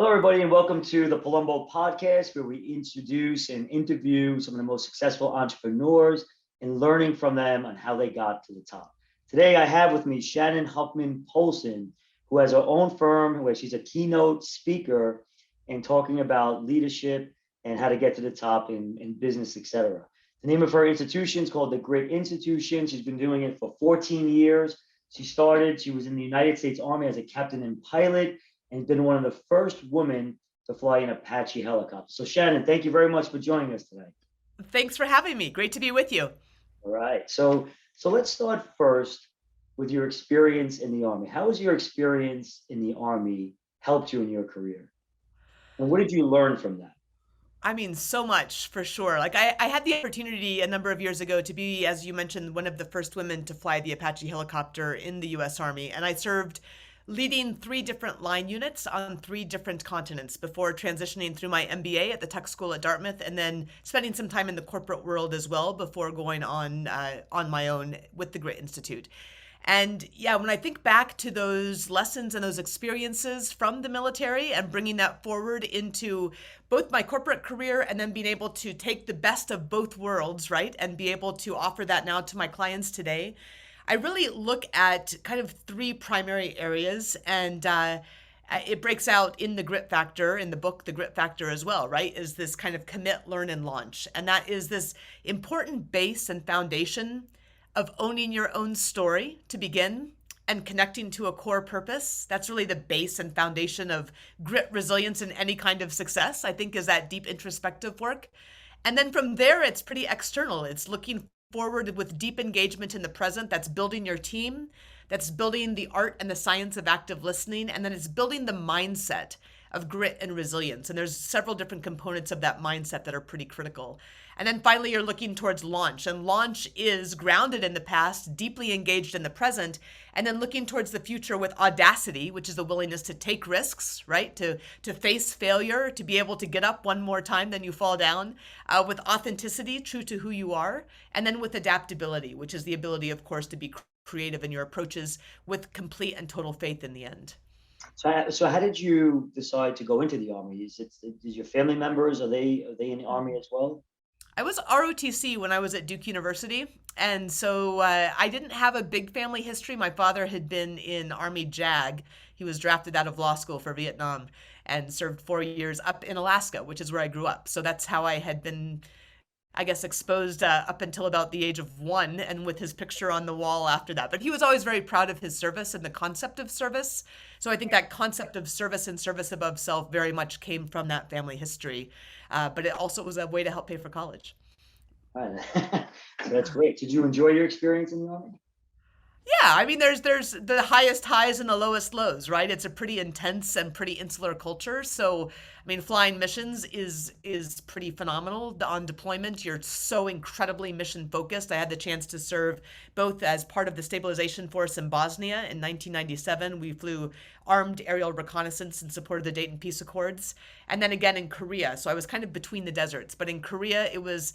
Hello, everybody, and welcome to the Palumbo podcast, where we introduce and interview some of the most successful entrepreneurs and learning from them on how they got to the top. Today, I have with me Shannon Huffman Polson, who has her own firm where she's a keynote speaker and talking about leadership and how to get to the top in business, etc. The name of her institution is called the Grit Institution. She's been doing it for 14 years. She was in the United States Army as a captain and pilot and been one of the first women to fly an Apache helicopter. So Shannon, thank you very much for joining us today. Thanks for having me. Great to be with you. All right. So let's start first with your experience in the Army. How has your experience in the Army helped you in your career? And what did you learn from that? I mean, so much for sure. I had the opportunity a number of years ago to be, as you mentioned, one of the first women to fly the Apache helicopter in the US Army. And I served leading three different line units on three different continents before transitioning through my MBA at the Tech School at Dartmouth, and then spending some time in the corporate world as well before going on my own with the Grit Institute. And yeah, when I think back to those lessons and those experiences from the military and bringing that forward into both my corporate career and then being able to take the best of both worlds, right, and be able to offer that now to my clients today, I really look at kind of three primary areas. And it breaks out in the Grit Factor, in the book, The Grit Factor as well, right? Is this kind of commit, learn, and launch. And that is this important base and foundation of owning your own story to begin and connecting to a core purpose. That's really the base and foundation of grit, resilience, and any kind of success, I think, is that deep introspective work. And then from there, it's pretty external. It's looking forward with deep engagement in the present. That's building your team. That's building the art and the science of active listening. And then it's building the mindset of grit and resilience. And there's several different components of that mindset that are pretty critical. And then finally, you're looking towards launch. And launch is grounded in the past, deeply engaged in the present, and then looking towards the future with audacity, which is the willingness to take risks, right? To face failure, to be able to get up one more time than you fall down, with authenticity, true to who you are, and then with adaptability, which is the ability, of course, to be creative in your approaches with complete and total faith in the end. So how did you decide to go into the Army? Is your family members, are they in the Army as well? I was ROTC when I was at Duke University. And so I didn't have a big family history. My father had been in Army JAG. He was drafted out of law school for Vietnam and served 4 years up in Alaska, which is where I grew up. So that's how I had been, I guess, exposed up until about the age of 1, and with his picture on the wall after that. But he was always very proud of his service and the concept of service. So I think that concept of service and service above self very much came from that family history. But it also was a way to help pay for college. All right. So that's great. Did you enjoy your experience in the Army? Yeah, I mean, there's the highest highs and the lowest lows, right? It's a pretty intense and pretty insular culture. So, I mean, flying missions is pretty phenomenal. On deployment, you're so incredibly mission focused. I had the chance to serve both as part of the stabilization force in Bosnia in 1997. We flew armed aerial reconnaissance in support of the Dayton Peace Accords, and then again in Korea. So I was kind of between the deserts. But in Korea, it was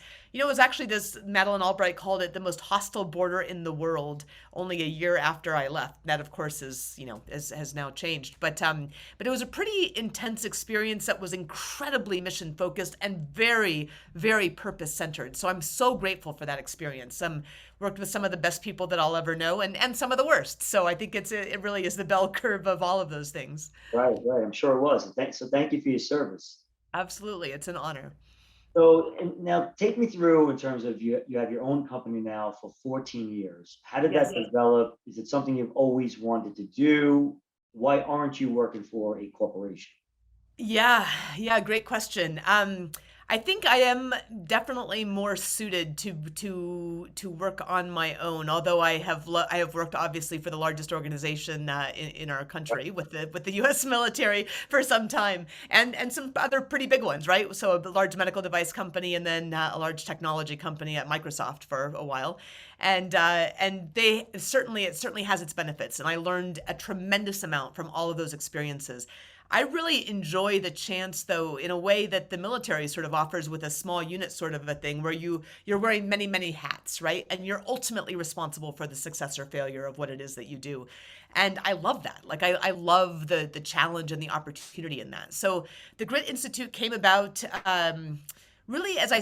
actually this, Madeleine Albright called it the most hostile border in the world only a year after I left. That, of course, has now changed. But it was a pretty intense experience that was incredibly mission focused and very, very purpose centered. So I'm so grateful for that experience. Worked with some of the best people that I'll ever know, and some of the worst. So I think it really is the bell curve of all of those things. Right, right. I'm sure it was. So thank you for your service. Absolutely, it's an honor. So and now take me through in terms of you have your own company now for 14 years. How did that Yes. develop? Is it something you've always wanted to do? Why aren't you working for a corporation? Yeah, yeah, great question. I think I am definitely more suited to work on my own. Although I have worked obviously for the largest organization in our country with the U.S. military for some time, and some other pretty big ones, right? So a large medical device company, and then a large technology company at Microsoft for a while, and it certainly has its benefits, and I learned a tremendous amount from all of those experiences. I really enjoy the chance, though, in a way that the military sort of offers with a small unit sort of a thing, where you're wearing many, many hats, right? And you're ultimately responsible for the success or failure of what it is that you do. And I love that. Like I love the challenge and the opportunity in that. So the Grit Institute came about. Really, as I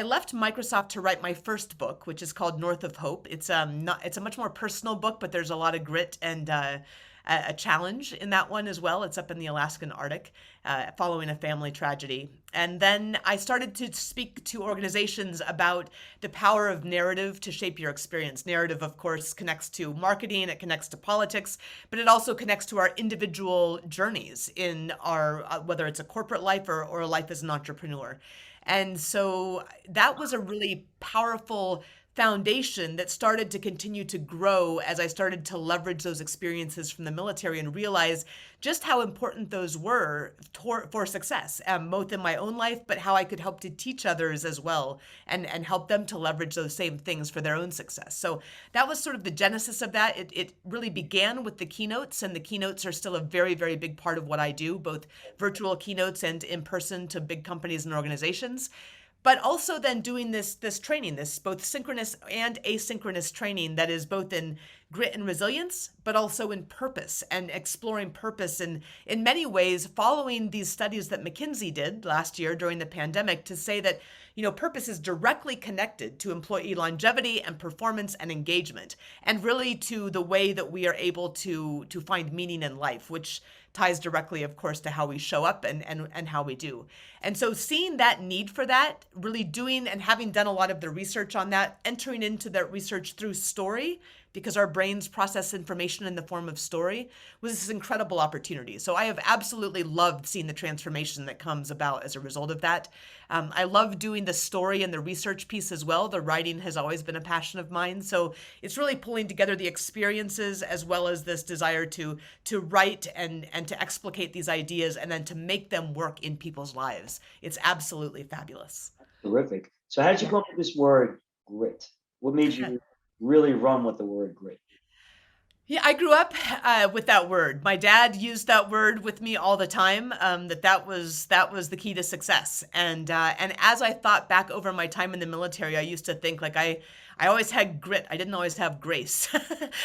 left Microsoft to write my first book, which is called North of Hope. It's a much more personal book, but there's a lot of grit and a challenge in that one as well. It's up in the Alaskan Arctic, following a family tragedy. And then I started to speak to organizations about the power of narrative to shape your experience. Narrative, of course, connects to marketing, it connects to politics, but it also connects to our individual journeys in our, whether it's a corporate life or a life as an entrepreneur. And so that was a really powerful foundation that started to continue to grow as I started to leverage those experiences from the military and realize just how important those were for success, both in my own life, but how I could help to teach others as well and help them to leverage those same things for their own success. So that was sort of the genesis of that. It really began with the keynotes, and the keynotes are still a very, very big part of what I do, both virtual keynotes and in person to big companies and organizations. But also then doing this training, this both synchronous and asynchronous training that is both in grit and resilience, but also in purpose and exploring purpose, and in many ways following these studies that McKinsey did last year during the pandemic to say that, purpose is directly connected to employee longevity and performance and engagement, and really to the way that we are able to find meaning in life, which ties directly, of course, to how we show up and how we do. And so seeing that need for that, really doing and having done a lot of the research on that, entering into that research through story, because our brains process information in the form of story, was this incredible opportunity. So I have absolutely loved seeing the transformation that comes about as a result of that. I love doing the story and the research piece as well. The writing has always been a passion of mine. So it's really pulling together the experiences as well as this desire to write and to explicate these ideas and then to make them work in people's lives. It's absolutely fabulous. Terrific. So how did you Yeah. come up with this word grit? What made you really run with the word grit? Yeah, I grew up with that word. My dad used that word with me all the time. That was the key to success. And as I thought back over my time in the military, I used to think like I always had grit. I didn't always have grace,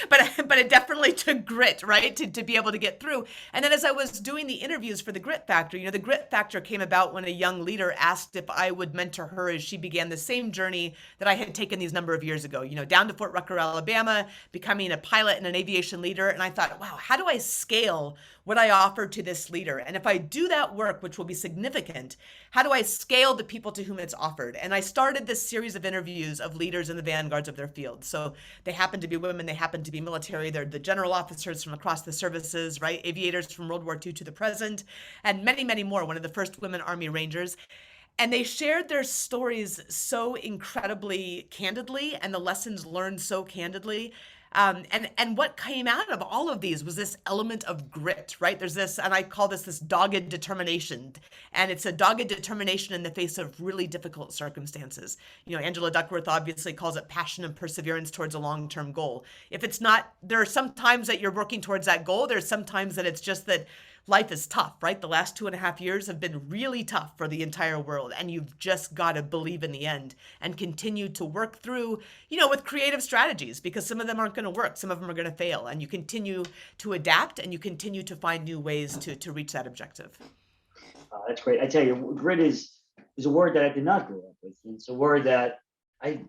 but it definitely took grit, right, to be able to get through. And then as I was doing the interviews for the Grit Factor, the Grit Factor came about when a young leader asked if I would mentor her as she began the same journey that I had taken these number of years ago. Down to Fort Rucker, Alabama, becoming a pilot and an aviation leader. And I thought, wow, how do I scale what I offer to this leader? And if I do that work, which will be significant, how do I scale the people to whom it's offered? And I started this series of interviews of leaders in the vanguards of their field. So they happen to be women, they happen to be military, they're the general officers from across the services, right? Aviators from World War II to the present, and many, many more. One of the first women Army Rangers. And they shared their stories so incredibly candidly and the lessons learned so candidly. And what came out of all of these was this element of grit, right? There's this, and I call this dogged determination. And it's a dogged determination in the face of really difficult circumstances. Angela Duckworth obviously calls it passion and perseverance towards a long-term goal. If it's not, there are some times that you're working towards that goal. There's some times that it's just that life is tough, right? The last 2.5 years have been really tough for the entire world, and you've just got to believe in the end and continue to work through, with creative strategies, because some of them aren't going to work, some of them are going to fail, and you continue to adapt and you continue to find new ways to reach that objective. That's great. I tell you, grit is a word that I did not grow up with. It's a word that I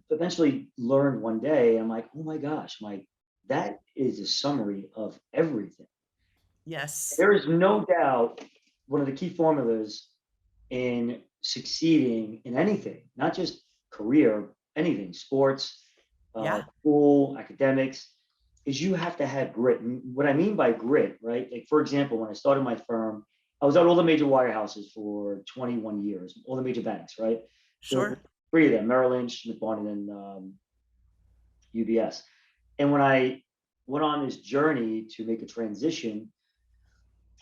eventually learned one day. I'm like, oh my gosh, that is a summary of everything. Yes. There is no doubt one of the key formulas in succeeding in anything, not just career, anything, sports, Yeah. school, academics, is you have to have grit. And what I mean by grit, right? Like, for example, when I started my firm, I was at all the major wirehouses for 21 years, all the major banks, right? There were Sure. three of them, Merrill Lynch, McBarnett, and UBS. And when I went on this journey to make a transition,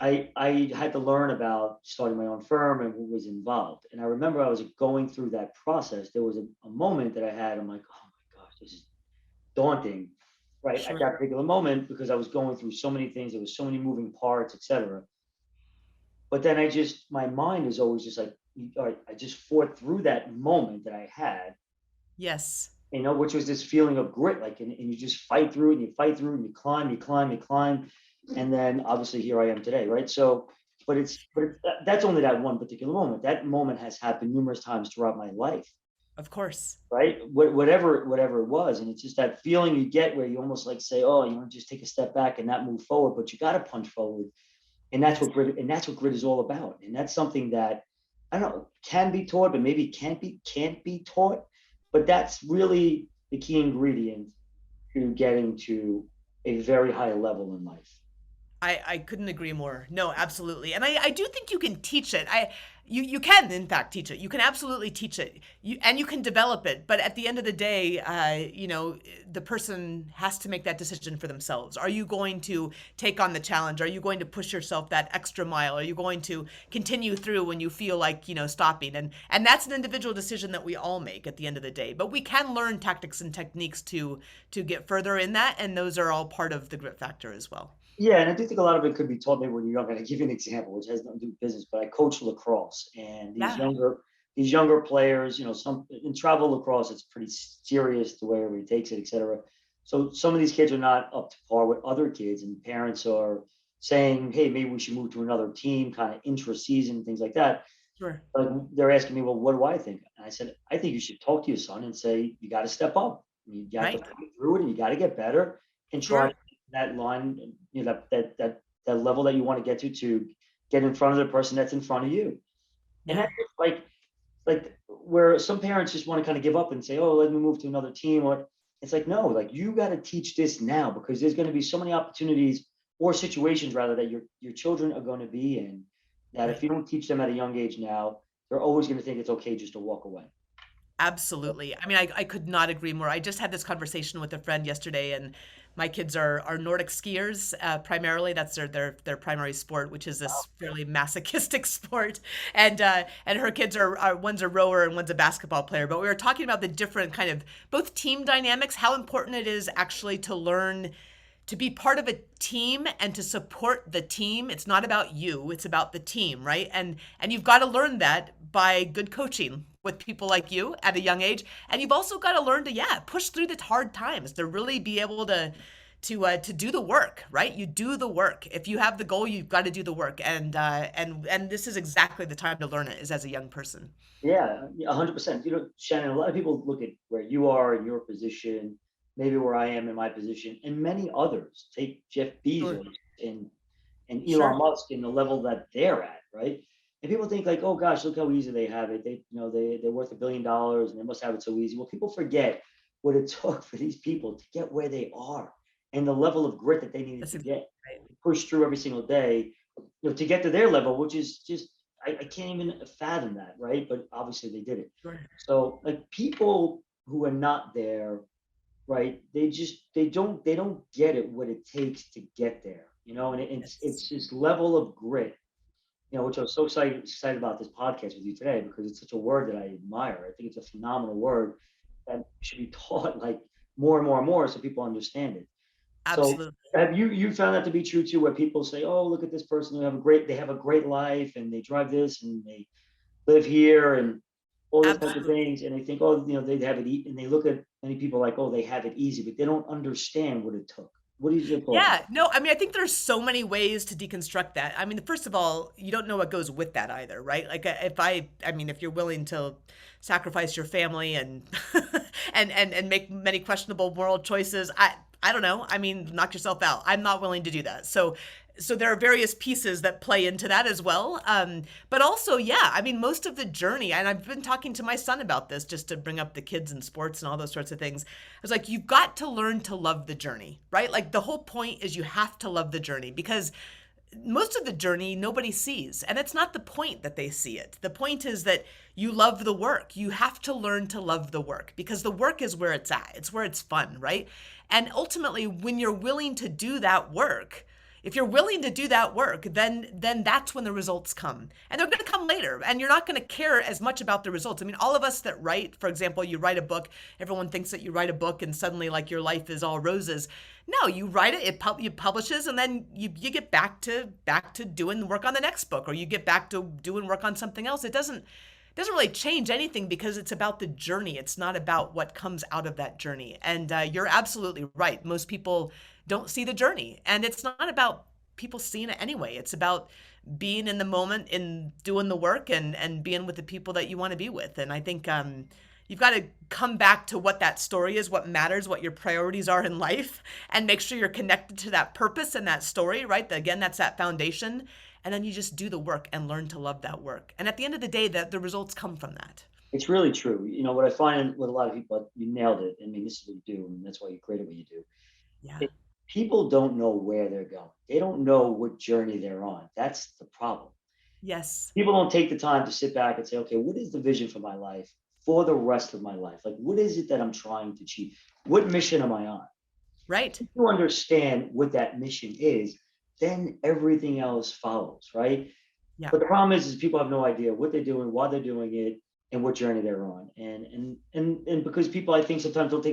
I had to learn about starting my own firm and what was involved. And I remember I was going through that process. There was a moment that I had, I'm like, oh my gosh, this is daunting, right? At Sure. that particular moment, because I was going through so many things, there was so many moving parts, etc. But then my mind is always just like, all right, I just fought through that moment that I had, Yes. which was this feeling of grit, like, and you just fight through it and you fight through and you climb, you climb, you climb. And then obviously here I am today, right? So, that's only that one particular moment. That moment has happened numerous times throughout my life, Of course. right? Whatever it was. And it's just that feeling you get where you almost like say, oh, you want to just take a step back and not move forward, but you got to punch forward. And Yes. that's what grit is all about. And that's something that I don't know, can be taught, but maybe can't be taught. But that's really the key ingredient to getting to a very high level in life. I couldn't agree more. No, absolutely. And I do think you can teach it. You can in fact teach it. You can absolutely teach it. You can develop it. But at the end of the day, the person has to make that decision for themselves. Are you going to take on the challenge? Are you going to push yourself that extra mile? Are you going to continue through when you feel like, stopping? And that's an individual decision that we all make at the end of the day. But we can learn tactics and techniques to get further in that, and those are all part of the grit factor as well. Yeah, and I do think a lot of it could be taught maybe when you're young. And I give you an example, which has nothing to do with business, but I coach lacrosse, and Yeah, these younger players, some in travel lacrosse, it's pretty serious the way everybody takes it, et cetera. So some of these kids are not up to par with other kids, and parents are saying, "Hey, maybe we should move to another team, kind of intra-season, things like that." sure. Like they're asking me, "Well, what do I think?" And I said, "I think you should talk to your son and say you got to step up. You got to Right. fight through it, and you got to get better, and try Sure. that line, that level that you want to get to get in front of the person that's in front of you." And Yeah. that's just like where some parents just want to kind of give up and say, "Oh, let me move to another team." Or it's like, no, like you got to teach this now because there's going to be so many opportunities or situations rather that your children are going to be in that if Right. you don't teach them at a young age now, they're always going to think it's okay just to walk away. Absolutely. I mean, I could not agree more. I just had this conversation with a friend yesterday, and my kids are Nordic skiers primarily. That's their primary sport, which is this fairly masochistic sport. And her kids are one's a rower and one's a basketball player. But we were talking about the different kind of both team dynamics, how important it is actually to learn to be part of a team and to support the team. It's not about you, it's about the team, right? And you've got to learn that by good coaching with people like you at a young age. And you've also got to learn to, yeah, push through the hard times, to really be able to do the work, right? You do the work. If you have the goal, you've got to do the work. And this is exactly the time to learn it, is as a young person. Yeah, 100%. Shannon, a lot of people look at where you are in your position, maybe where I am in my position, and many others. Take Jeff Sure. Bezos and Elon Sure. Musk in the level that they're at, right? And people think like, oh gosh, look how easy they have it. They're worth $1 billion and they must have it so easy. Well, people forget what it took for these people to get where they are and the level of grit that they needed That's to exactly get, right. push through every single day, to get to their level, which is just I can't even fathom that, right? But obviously they did it. Sure. So like people who are not there, right? They don't get it what it takes to get there, and it's Yes. this level of grit, which I was so excited about this podcast with you today because it's such a word that I admire. I think it's a phenomenal word that should be taught like more and more and more so people understand it. So Absolutely. have you found that to be true too, where people say, "Oh, look at this person, they have a great life and they drive this and they live here and all these types of Absolutely. things," and they think, "Oh, they have it," and they look at many people like, "Oh, they have it easy," but they don't understand what it took. What is your thought? Yeah, no, I mean, I think there's so many ways to deconstruct that. I mean, first of all, you don't know what goes with that either, right? Like, I mean, if you're willing to sacrifice your family and and make many questionable moral choices, I don't know. I mean, knock yourself out. I'm not willing to do that. So there are various pieces that play into that as well. But also, yeah, I mean, most of the journey, and I've been talking to my son about this just to bring up the kids and sports and all those sorts of things. I was like, you've got to learn to love the journey, right? Like the whole point is you have to love the journey because most of the journey nobody sees. And it's not the point that they see it. The point is that you love the work. You have to learn to love the work because the work is where it's at, it's where it's fun, right? And ultimately, when you're willing to do that work, If you're willing to do that work, then that's when the results come. And they're going to come later. And you're not going to care as much about the results. I mean, all of us that write, for example, you write a book, everyone thinks that you write a book and suddenly like your life is all roses. No, you write it, it publishes, and then you get back to doing work on the next book, or you get back to doing work on something else. It doesn't really change anything because it's about the journey. It's not about what comes out of that journey. And you're absolutely right. Most people don't see the journey. And it's not about people seeing it anyway. It's about being in the moment and doing the work and being with the people that you want to be with. And I think you've got to come back to what that story is, what matters, what your priorities are in life, and make sure you're connected to that purpose and that story, right? Again, that's that foundation. And then you just do the work and learn to love that work. And at the end of the day, the results come from that. It's really true. What I find with a lot of people, you nailed it. I mean, this is what you do, and that's why you're great at what you do. Yeah. People don't know where they're going. They don't know what journey they're on. That's the problem. Yes. People don't take the time to sit back and say, okay, what is the vision for my life for the rest of my life? Like, what is it that I'm trying to achieve? What mission am I on? Right. If you understand what that mission is, then everything else follows, right? Yeah. But the problem is people have no idea what they're doing, why they're doing it, and what journey they're on. And because people, I think, sometimes don't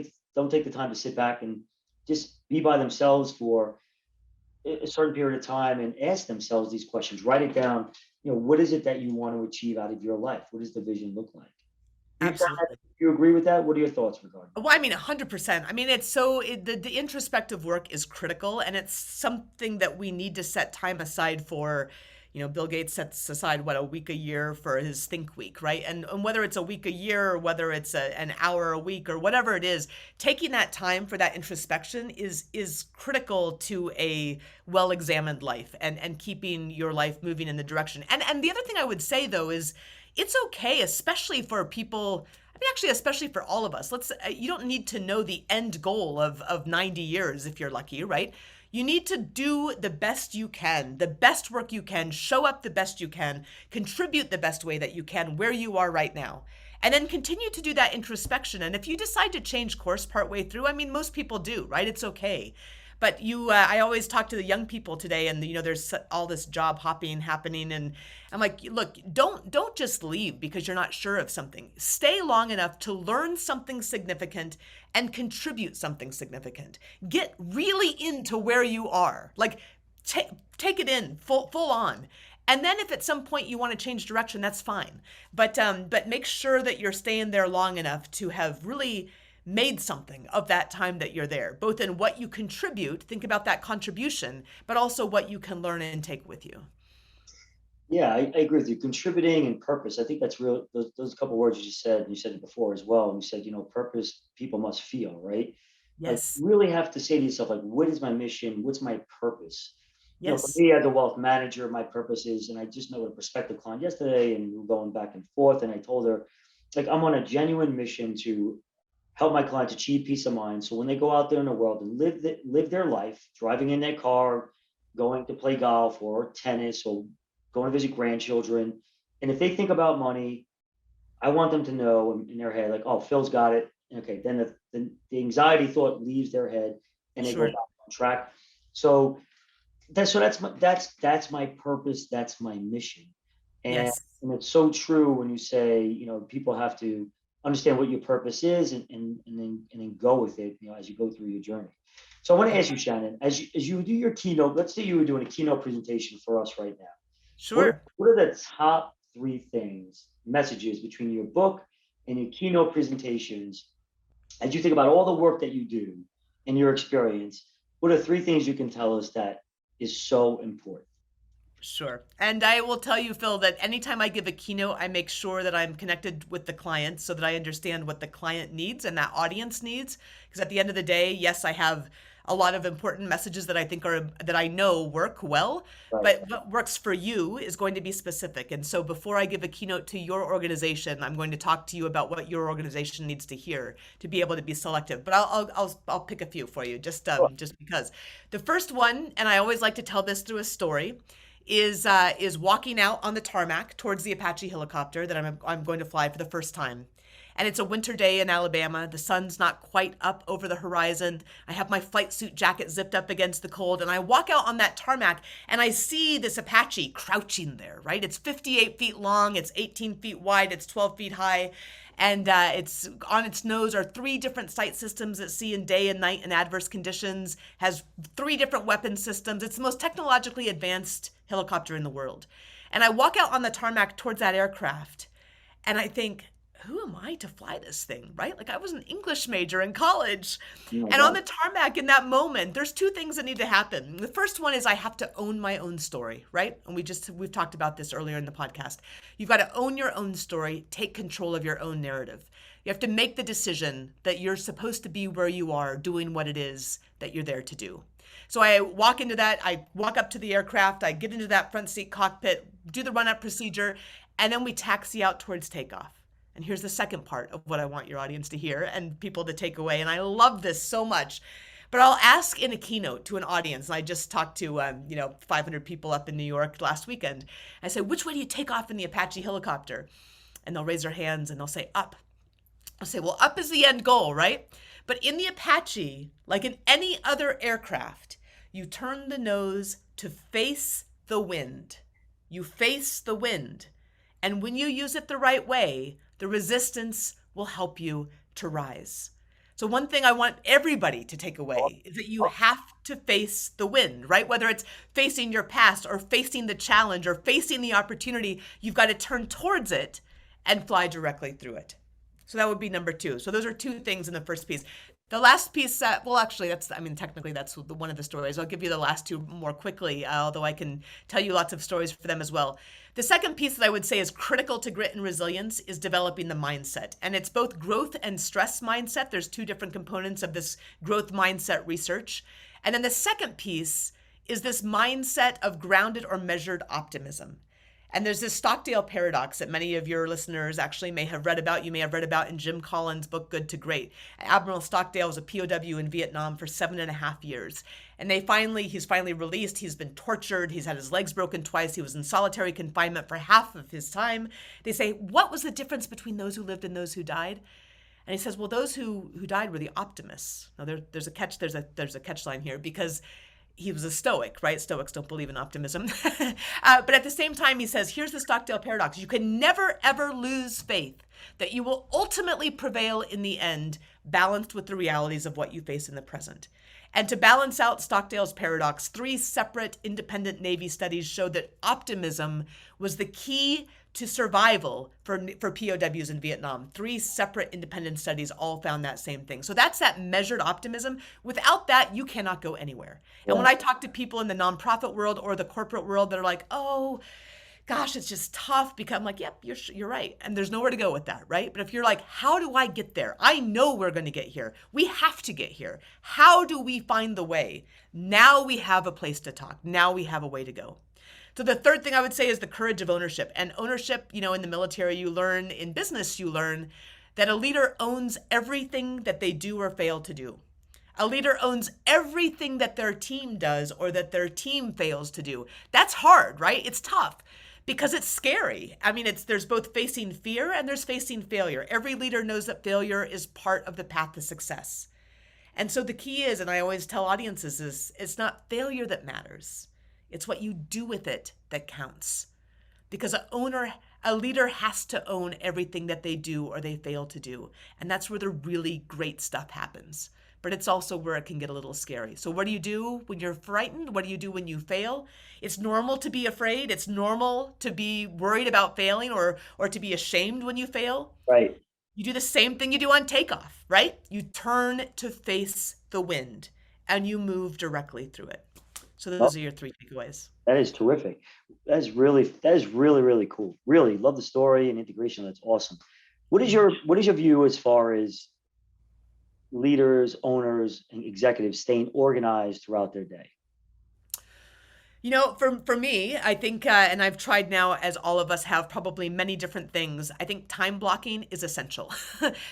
take the time to sit back and just be by themselves for a certain period of time and ask themselves these questions. Write it down. What is it that you want to achieve out of your life? What does the vision look like? Absolutely. Do you agree with that? What are your thoughts regarding that? Well, I mean, 100%. I mean, the introspective work is critical, and it's something that we need to set time aside for. Bill Gates sets aside, a week a year for his Think Week, right? And whether it's a week a year or whether it's an hour a week or whatever it is, taking that time for that introspection is critical to a well-examined life and keeping your life moving in the direction. And the other thing I would say, though, is it's okay, especially for people. I mean, actually, especially for all of us. You don't need to know the end goal of 90 years if you're lucky, right? You need to do the best you can, the best work you can, show up the best you can, contribute the best way that you can where you are right now. And then continue to do that introspection. And if you decide to change course partway through, I mean, most people do, right? It's okay. But I always talk to the young people today, and there's all this job hopping happening, and I'm like, look, don't just leave because you're not sure of something. Stay long enough to learn something significant and contribute something significant. Get really into where you are, like take it in full on. And then if at some point you want to change direction, that's fine. But make sure that you're staying there long enough to have really made something of that time that you're there, both in what you contribute, think about that contribution, but also what you can learn and take with you. Yeah, I agree with you. Contributing and purpose. I think that's real. Those couple of words you just said, and you said it before as well. And you said, purpose people must feel, right? Like, Yes. you really have to say to yourself, like, what is my mission? What's my purpose? For Yes. me as a wealth manager, my purpose is, and I just met with a prospective client yesterday, and we were going back and forth, and I told her, like, I'm on a genuine mission to help my clients achieve peace of mind. So when they go out there in the world and live their life, driving in their car, going to play golf or tennis or going to visit grandchildren, and if they think about money, I want them to know in their head, like, oh, Phil's got it. Okay, then the anxiety thought leaves their head and they go Sure. back on track. So that's my purpose. That's my mission. And, Yes. and it's so true when you say, people have to understand what your purpose is and then go with it, as you go through your journey. So I want to ask you, Shannon, as you do your keynote, let's say you were doing a keynote presentation for us right now. Sure. What are the top three messages between your book and your keynote presentations as you think about all the work that you do in your experience? What are three things you can tell us that is so important? Sure. And I will tell you, Phil, that anytime I give a keynote, I make sure that I'm connected with the client so that I understand what the client needs and that audience needs. Because at the end of the day, yes, I have a lot of important messages that that I know work well, Right. but what works for you is going to be specific. And so before I give a keynote to your organization, I'm going to talk to you about what your organization needs to hear to be able to be selective. But I'll pick a few for you just because. The first one, and I always like to tell this through a story, is walking out on the tarmac towards the Apache helicopter that I'm going to fly for the first time. and it's a winter day in Alabama. The sun's not quite up over the horizon. I have my flight suit jacket zipped up against the cold, and I walk out on that tarmac and I see this Apache crouching there, right? It's 58 feet long, it's 18 feet wide, it's 12 feet high. And it's on its nose are 3 different sight systems that see in day and night in adverse conditions, has 3 different weapon systems. It's the most technologically advanced helicopter in the world. And I walk out on the tarmac towards that aircraft and I think, who am I to fly this thing, right? Like, I was an English major in college. Oh, And on wow. the tarmac in that moment, there's 2 things that need to happen. The first one is I have to own my own story, right? And we've talked about this earlier in the podcast. You've got to own your own story, take control of your own narrative. You have to make the decision that you're supposed to be where you are, doing what it is that you're there to do. So I walk up to the aircraft, I get into that front seat cockpit, do the run-up procedure, and then we taxi out towards takeoff. And here's the second part of what I want your audience to hear and people to take away. And I love this so much. But I'll ask in a keynote to an audience. And I just talked to 500 people up in New York last weekend. I say, which way do you take off in the Apache helicopter? And they'll raise their hands and they'll say, up. I'll say, well, up is the end goal, right? But in the Apache, like in any other aircraft, you turn the nose to face the wind. You face the wind. And when you use it the right way, the resistance will help you to rise. So one thing I want everybody to take away is that you have to face the wind, right? Whether it's facing your past or facing the challenge or facing the opportunity, you've got to turn towards it and fly directly through it. So that would be number 2. So those are 2 things in the first piece. The last piece, technically that's one of the stories. I'll give you the last 2 more quickly, although I can tell you lots of stories for them as well. The second piece that I would say is critical to grit and resilience is developing the mindset. And it's both growth and stress mindset. There's 2 different components of this growth mindset research. And then the second piece is this mindset of grounded or measured optimism. And there's this Stockdale paradox that many of your listeners actually may have read about. You may have read about in Jim Collins' book, Good to Great. Admiral Stockdale was a POW in Vietnam for 7.5 years. And he's finally released. He's been tortured. He's had his legs broken twice. He was in solitary confinement for half of his time. They say, what was the difference between those who lived and those who died? And he says, well, those who died were the optimists. Now there's a catch line here because he was a Stoic, right? Stoics don't believe in optimism. But at the same time, he says, here's the Stockdale paradox. You can never, ever lose faith that you will ultimately prevail in the end, balanced with the realities of what you face in the present. And to balance out Stockdale's paradox, 3 separate independent Navy studies showed that optimism was the key to survival for POWs in Vietnam. 3 separate independent studies all found that same thing. So that's that measured optimism. Without that, you cannot go anywhere. And when I talk to people in the nonprofit world or the corporate world that are like, oh, gosh, it's just tough, because I'm like, yep, you're right. And there's nowhere to go with that, right? But if you're like, how do I get there? I know we're going to get here. We have to get here. How do we find the way? Now we have a place to talk. Now we have a way to go. So the third thing I would say is the courage of ownership. And ownership, in the military, you learn, in business, you learn that a leader owns everything that they do or fail to do. A leader owns everything that their team does or that their team fails to do. That's hard, right? It's tough because it's scary. I mean, there's both facing fear and there's facing failure. Every leader knows that failure is part of the path to success. And so the key is, and I always tell audiences this, it's not failure that matters. It's what you do with it that counts. Because a leader has to own everything that they do or they fail to do. And that's where the really great stuff happens. But it's also where it can get a little scary. So what do you do when you're frightened? What do you do when you fail? It's normal to be afraid. It's normal to be worried about failing or to be ashamed when you fail. Right. You do the same thing you do on takeoff, right? You turn to face the wind and you move directly through it. So those are your 3 takeaways. That is terrific. That is really, really cool. Really love the story and integration. That's awesome. What is your view as far as leaders, owners, and executives staying organized throughout their day? For me, I think, and I've tried now, as all of us have, probably many different things. I think time blocking is essential.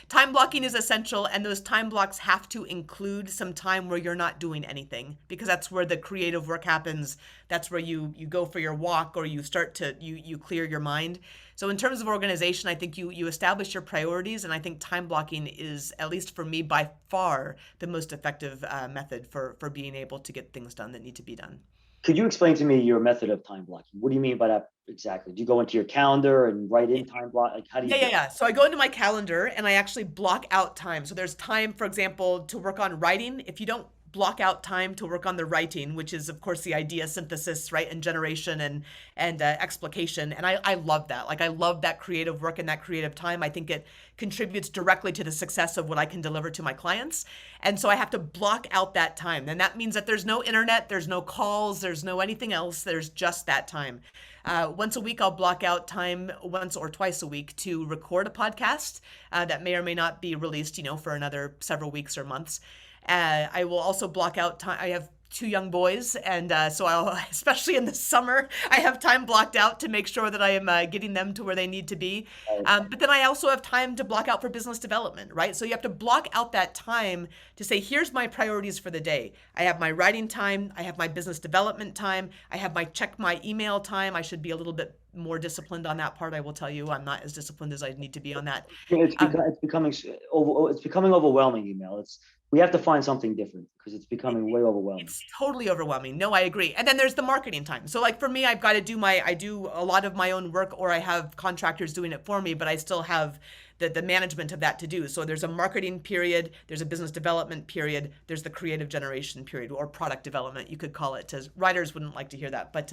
Time blocking is essential, and those time blocks have to include some time where you're not doing anything, because that's where the creative work happens. That's where you go for your walk, or you start to you clear your mind. So in terms of organization, I think you establish your priorities, and I think time blocking is, at least for me, by far the most effective method for being able to get things done that need to be done. Could you explain to me your method of time blocking? What do you mean by that exactly? Do you go into your calendar and write in time block? Like, how do you Yeah, do yeah, it? yeah. So I go into my calendar and I actually block out time. So there's time, for example, to work on writing. If you don't block out time to work on the writing, which is of course the idea synthesis, right, and generation and explication, and I love that. Like I love that creative work and that creative time. I think it contributes directly to the success of what I can deliver to my clients. And so I have to block out that time. And that means that there's no internet, there's no calls, there's no anything else. There's just that time. Once a week, I'll block out time once or twice a week to record a podcast that may or may not be released, for another several weeks or months. I will also block out time. I have two young boys, and so I'll, especially in the summer, I have time blocked out to make sure that I am getting them to where they need to be. But then I also have time to block out for business development, right? So you have to block out that time to say, here's my priorities for the day. I have my writing time, I have my business development time, I have my check my email time. I should be a little bit more disciplined on that part. I will tell you, I'm not as disciplined as I need to be on that. It's becoming overwhelming. Email. We have to find something different because it's It, becoming way overwhelming. it's totally overwhelming. No, I agree. And then there's the marketing time. So like for me, I've got to I do a lot of my own work, or I have contractors doing it for me, but I still have the management of that to do. So there's a marketing period, there's a business development period, there's the creative generation period, or product development, you could call it. As writers wouldn't like to hear that, but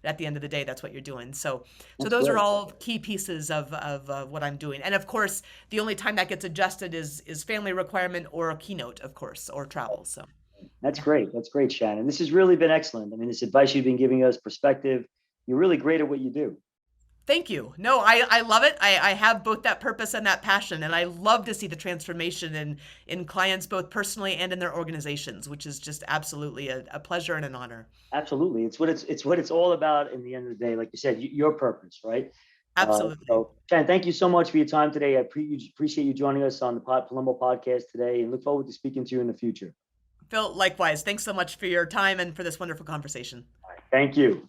at the end of the day, that's what you're doing. So That's those are great. all key pieces of what I'm doing. And of course, the only time that gets adjusted is family requirement or a keynote, of course, or travel. So That's yeah. great. That's great, Shannon. This has really been excellent. I mean, this advice you've been giving us, perspective. You're really great at what you do. Thank you. No, I love it. I have both that purpose and that passion, and I love to see the transformation in clients, both personally and in their organizations, which is just absolutely a pleasure and an honor. Absolutely. It's what it's all about in the end of the day. Like you said, your purpose, right? Absolutely. So, Shannon, thank you so much for your time today. I appreciate you joining us on the Palumbo podcast today, and look forward to speaking to you in the future. Phil, likewise. Thanks so much for your time and for this wonderful conversation. Thank you.